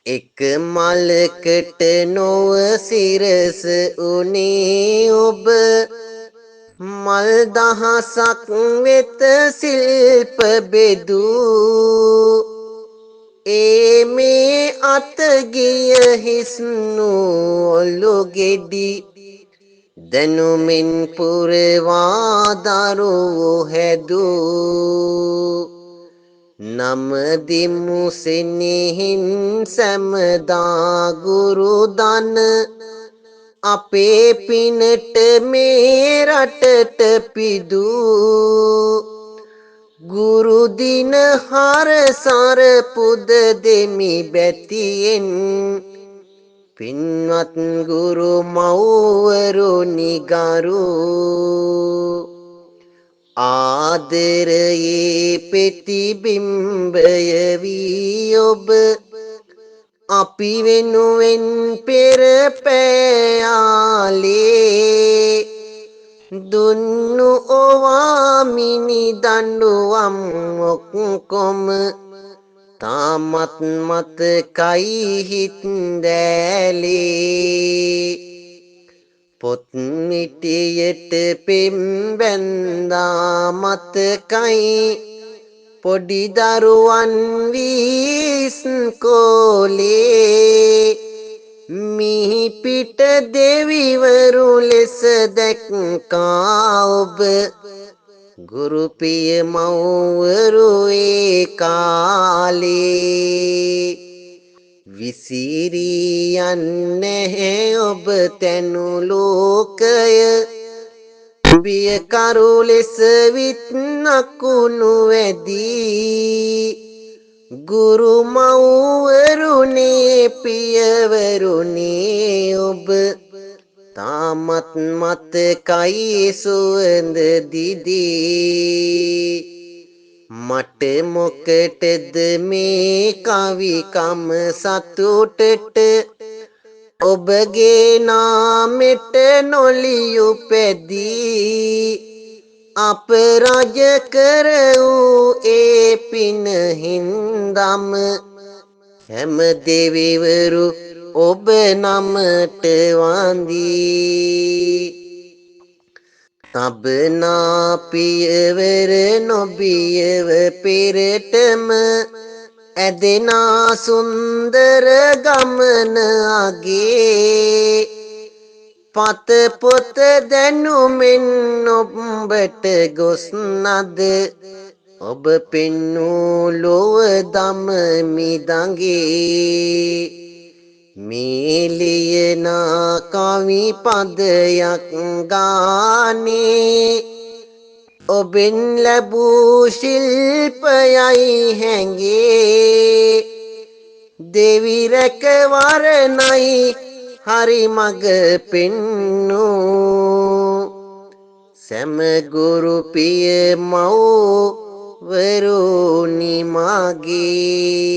එක මලකට නොව සිරස උනේ ඔබ මල් දහසක් වෙත සිල්ප බෙදූ ඒ මේ අත ගිය හිස්නු ඔලු ගෙඩි දැනුමින් පුරවා දරුවෝ හැදූ නමදිමු සෙනෙහින් සැමදා ගුරු දන අපේ පිනට මේ රටට පිදූ ගුරු දින හරසර පුද දෙමි බැතියෙන් පින්වත් ගුරු මව්වරුනි ගරු ආදරයේ ප්‍රතිබිම්බය වී ඔබ අපි වෙනුවෙන් පෙර පෑයාලේ දුන්නු ඔවා මිනි දඬුවම් ඔක්කොම තාමත් මතකයි හිත් දැලේ පොත් මිටියට පෙම් බැන්දා මතකයි පොඩි දරුවන් වී ඉස්කෝලේ මිහි පිට දෙවිවරු ලෙස දැක්කා ඔබ ගුරු පිය මව්වරු ඒ කාලේ විසිරී යන්නේ ඔබ තැනු ලෝකය බියකරු ලෙස විත් නකුණු වැදී ගුරු මව්වරුනේ පියවරුනේ ඔබ තාමත් මතකයි සුවඳ දිදී මට මොකටද මේ කවිකම සතුටට ඔබගේ නාමෙට නොලියු පැදී අප රජ කර වූ ඒ පින හින්දම හැම දෙවිවරු ඔබ නමට වඳී තබනා පියවර නොබියව පෙරටම ඇදෙනා සුන්දර ගමන අගේ පත පොත දැනුමෙන් ඔබට ගොස් නද ඔබ පෙන්නූ ලොව දම මිදඟේ මේ ලියනා කවි පදයක් ගානේ ඔබෙන් ලැබූ ශිල්පයයි හැඟේ දෙවි රැක වරණයි හරි මග පෙන්නූ සැම ගුරු පිය මව්වරුනි මගේ